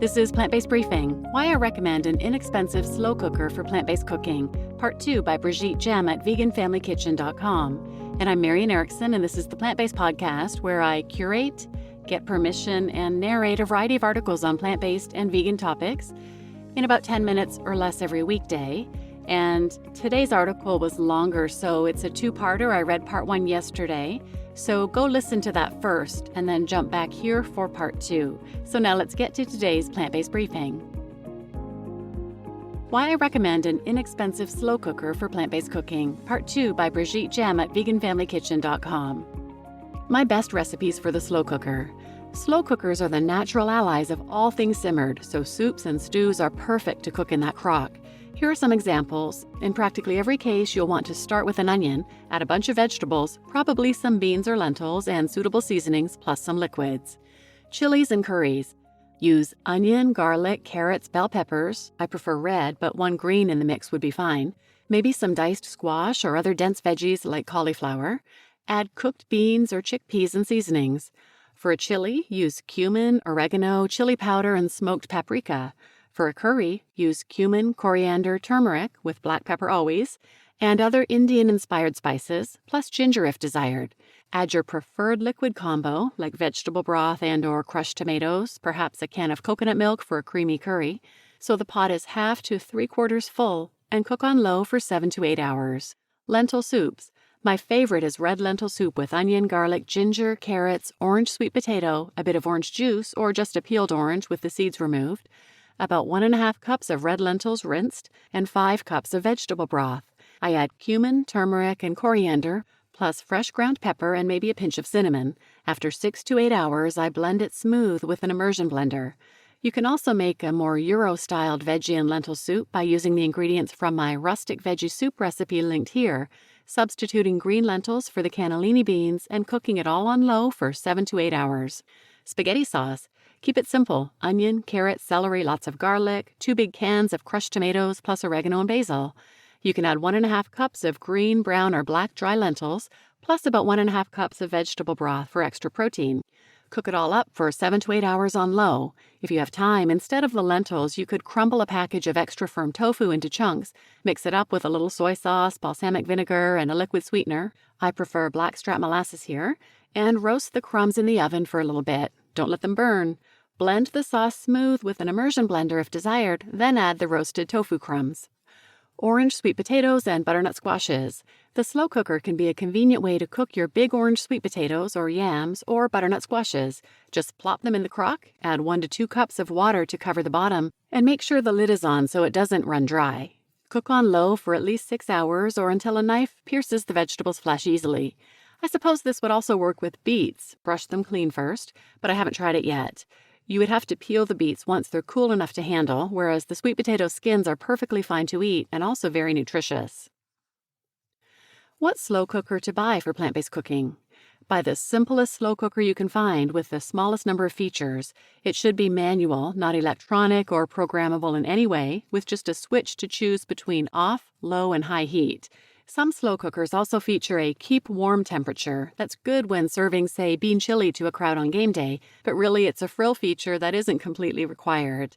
This is Plant-Based Briefing, Why I Recommend an Inexpensive Slow Cooker for Plant-Based Cooking, Part 2 by Brigitte Gemme at veganfamilykitchen.com. And I'm Marian Erickson, and this is the Plant-Based Podcast where I curate, get permission, and narrate a variety of articles on plant-based and vegan topics in about 10 minutes or less every weekday. And today's article was longer, so it's a two-parter. I read part 1 yesterday. So go listen to that first and then jump back here for part 2. So now let's get to today's plant-based briefing. Why I recommend an inexpensive slow cooker for plant-based cooking, part 2 by Brigitte Gemme at veganfamilykitchen.com. My best recipes for the slow cooker. Slow cookers are the natural allies of all things simmered, so soups and stews are perfect to cook in that crock. Here are some examples. In practically every case, you'll want to start with an onion, add a bunch of vegetables, probably some beans or lentils, and suitable seasonings, plus some liquids. Chilies and curries. Use onion, garlic, carrots, bell peppers. I prefer red, but one green in the mix would be fine. Maybe some diced squash or other dense veggies like cauliflower. Add cooked beans or chickpeas and seasonings. For a chili, use cumin, oregano, chili powder, and smoked paprika. For a curry, use cumin, coriander, turmeric, with black pepper always, and other Indian-inspired spices, plus ginger if desired. Add your preferred liquid combo, like vegetable broth and/or crushed tomatoes, perhaps a can of coconut milk for a creamy curry, so the pot is half to 3/4 full, and cook on low for 7 to 8 hours. Lentil soups. My favorite is red lentil soup with onion, garlic, ginger, carrots, orange sweet potato, a bit of orange juice, or just a peeled orange with the seeds removed, about 1½ cups of red lentils rinsed, and 5 cups of vegetable broth. I add cumin, turmeric, and coriander, plus fresh ground pepper and maybe a pinch of cinnamon. After 6 to 8 hours, I blend it smooth with an immersion blender. You can also make a more Euro-styled veggie and lentil soup by using the ingredients from my rustic veggie soup recipe linked here, substituting green lentils for the cannellini beans and cooking it all on low for 7 to 8 hours. Spaghetti sauce. Keep it simple. Onion, carrot, celery, lots of garlic, 2 big cans of crushed tomatoes, plus oregano and basil. You can add 1½ cups of green, brown, or black dry lentils, plus about 1½ cups of vegetable broth for extra protein. Cook it all up for 7 to 8 hours on low. If you have time, instead of the lentils, you could crumble a package of extra firm tofu into chunks, mix it up with a little soy sauce, balsamic vinegar, and a liquid sweetener. I prefer blackstrap molasses here, and roast the crumbs in the oven for a little bit. Don't let them burn. Blend the sauce smooth with an immersion blender if desired, then add the roasted tofu crumbs. Orange sweet potatoes and butternut squashes. The slow cooker can be a convenient way to cook your big orange sweet potatoes or yams or butternut squashes. Just plop them in the crock, add 1 to 2 cups of water to cover the bottom, and make sure the lid is on so it doesn't run dry. Cook on low for at least 6 hours or until a knife pierces the vegetable's flesh easily. I suppose this would also work with beets. Brush them clean first, but I haven't tried it yet. You would have to peel the beets once they're cool enough to handle, whereas the sweet potato skins are perfectly fine to eat and also very nutritious. What slow cooker to buy for plant-based cooking? Buy the simplest slow cooker you can find with the smallest number of features. It should be manual, not electronic or programmable in any way, with just a switch to choose between off, low, and high heat. Some slow cookers also feature a keep warm temperature. That's good when serving, say, bean chili to a crowd on game day, but really it's a frill feature that isn't completely required.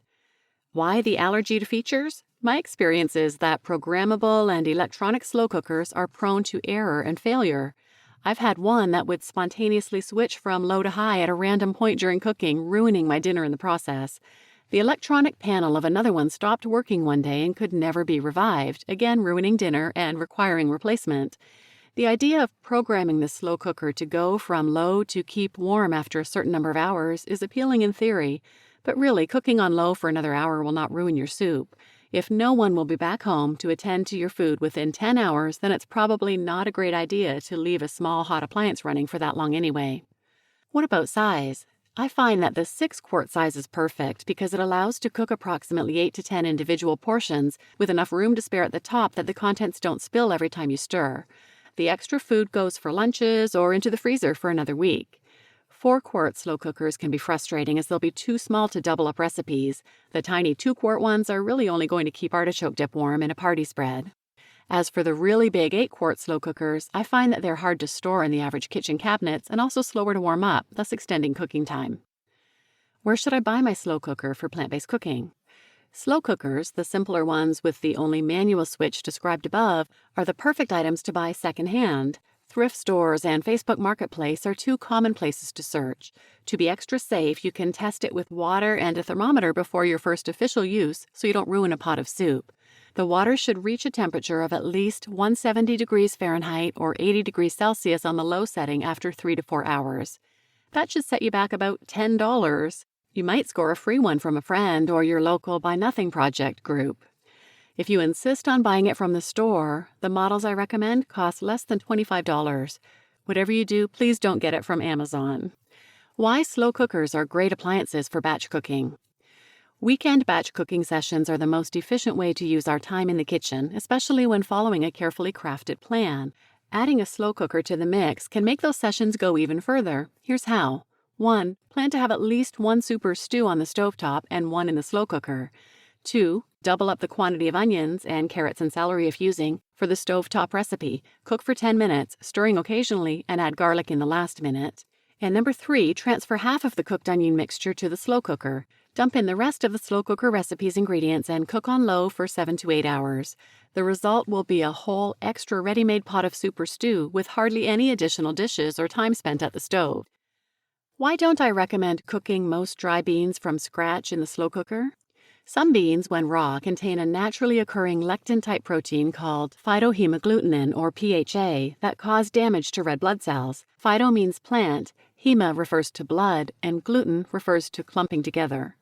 Why the allergy to features? My experience is that programmable and electronic slow cookers are prone to error and failure. I've had one that would spontaneously switch from low to high at a random point during cooking, ruining my dinner in the process. The electronic panel of another one stopped working one day and could never be revived, again ruining dinner and requiring replacement. The idea of programming the slow cooker to go from low to keep warm after a certain number of hours is appealing in theory, but really cooking on low for another hour will not ruin your soup. If no one will be back home to attend to your food within 10 hours, then it's probably not a great idea to leave a small hot appliance running for that long anyway. What about size? I find that the 6-quart size is perfect because it allows to cook approximately 8 to 10 individual portions with enough room to spare at the top that the contents don't spill every time you stir. The extra food goes for lunches or into the freezer for another week. 4-quart slow cookers can be frustrating as they'll be too small to double up recipes. The tiny 2-quart ones are really only going to keep artichoke dip warm in a party spread. As for the really big 8-quart slow cookers, I find that they're hard to store in the average kitchen cabinets and also slower to warm up, thus extending cooking time. Where should I buy my slow cooker for plant-based cooking? Slow cookers, the simpler ones with the only manual switch described above, are the perfect items to buy secondhand. Thrift stores and Facebook Marketplace are two common places to search. To be extra safe, you can test it with water and a thermometer before your first official use so you don't ruin a pot of soup. The water should reach a temperature of at least 170 degrees Fahrenheit or 80 degrees Celsius on the low setting after 3 to 4 hours. That should set you back about $10. You might score a free one from a friend or your local Buy Nothing Project group. If you insist on buying it from the store, the models I recommend cost less than $25. Whatever you do, please don't get it from Amazon. Why slow cookers are great appliances for batch cooking. Weekend batch cooking sessions are the most efficient way to use our time in the kitchen, especially when following a carefully crafted plan. Adding a slow cooker to the mix can make those sessions go even further. Here's how. 1. Plan to have at least one soup or stew on the stovetop and one in the slow cooker. 2. Double up the quantity of onions and carrots and celery if using for the stovetop recipe. Cook for 10 minutes, stirring occasionally, and add garlic in the last minute. And number 3, transfer half of the cooked onion mixture to the slow cooker. Dump in the rest of the slow cooker recipe's ingredients and cook on low for 7 to 8 hours. The result will be a whole extra ready-made pot of soup or stew with hardly any additional dishes or time spent at the stove. Why don't I recommend cooking most dry beans from scratch in the slow cooker? Some beans, when raw, contain a naturally occurring lectin-type protein called phytohemagglutinin, or PHA, that cause damage to red blood cells. Phyto means plant, hema refers to blood, and gluten refers to clumping together.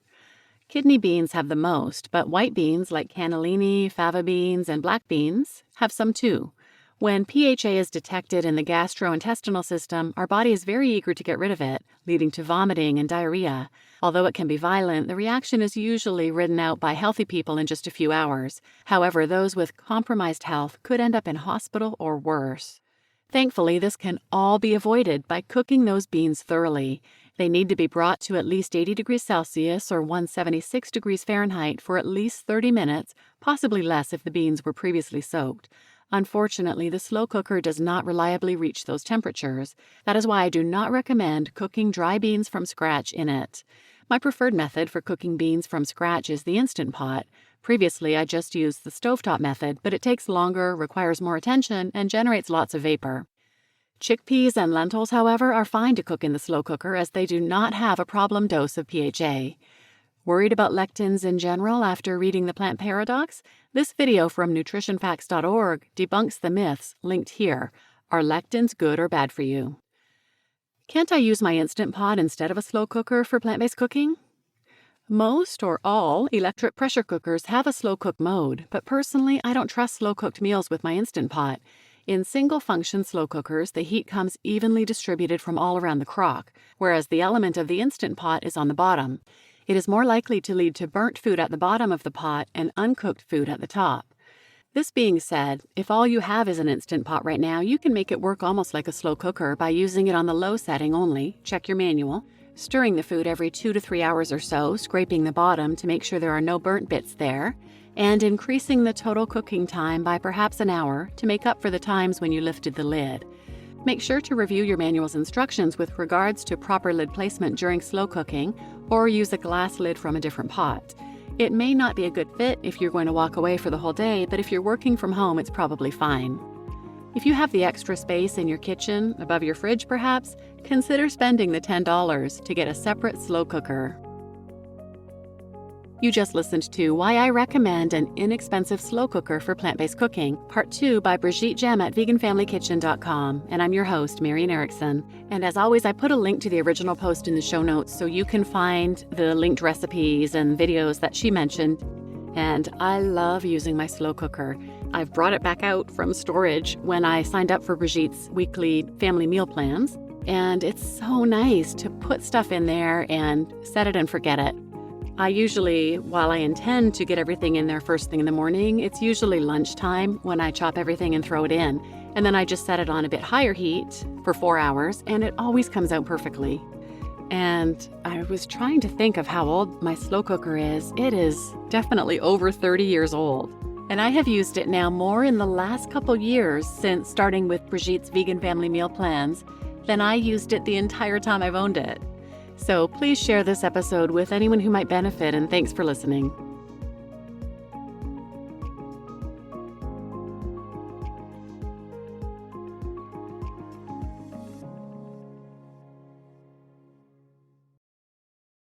Kidney beans have the most, but white beans like cannellini, fava beans, and black beans have some too. When PHA is detected in the gastrointestinal system, our body is very eager to get rid of it, leading to vomiting and diarrhea. Although it can be violent, the reaction is usually ridden out by healthy people in just a few hours. However, those with compromised health could end up in hospital or worse. Thankfully, this can all be avoided by cooking those beans thoroughly. They need to be brought to at least 80 degrees Celsius or 176 degrees Fahrenheit for at least 30 minutes, possibly less if the beans were previously soaked. Unfortunately, the slow cooker does not reliably reach those temperatures. That is why I do not recommend cooking dry beans from scratch in it. My preferred method for cooking beans from scratch is the Instant Pot. Previously, I just used the stovetop method, but it takes longer, requires more attention, and generates lots of vapor. Chickpeas and lentils, however, are fine to cook in the slow cooker as they do not have a problem dose of PHA. Worried about lectins in general after reading The Plant Paradox? This video from nutritionfacts.org debunks the myths linked here. Are lectins good or bad for you? Can't I use my Instant Pot instead of a slow cooker for plant-based cooking? Most or all electric pressure cookers have a slow cook mode, but personally I don't trust slow-cooked meals with my Instant Pot. In single-function slow cookers, the heat comes evenly distributed from all around the crock, whereas the element of the Instant Pot is on the bottom. It is more likely to lead to burnt food at the bottom of the pot and uncooked food at the top. This being said, if all you have is an Instant Pot right now, you can make it work almost like a slow cooker by using it on the low setting only, check your manual, stirring the food every 2 to 3 hours or so, scraping the bottom to make sure there are no burnt bits there, and increasing the total cooking time by perhaps an hour to make up for the times when you lifted the lid. Make sure to review your manual's instructions with regards to proper lid placement during slow cooking, or use a glass lid from a different pot. It may not be a good fit if you're going to walk away for the whole day, but if you're working from home, it's probably fine. If you have the extra space in your kitchen, above your fridge perhaps, consider spending the $10 to get a separate slow cooker. You just listened to Why I Recommend an Inexpensive Slow Cooker for Plant-Based Cooking, Part 2 by Brigitte Gemme at veganfamilykitchen.com, and I'm your host, Marian Erickson. And as always, I put a link to the original post in the show notes so you can find the linked recipes and videos that she mentioned. And I love using my slow cooker. I've brought it back out from storage when I signed up for Brigitte's weekly family meal plans, and it's so nice to put stuff in there and set it and forget it. I usually, while I intend to get everything in there first thing in the morning, it's usually lunchtime when I chop everything and throw it in. And then I just set it on a bit higher heat for 4 hours, and it always comes out perfectly. And I was trying to think of how old my slow cooker is. It is definitely over 30 years old. And I have used it now more in the last couple years since starting with Brigitte's vegan family meal plans than I used it the entire time I've owned it. So please share this episode with anyone who might benefit, and thanks for listening.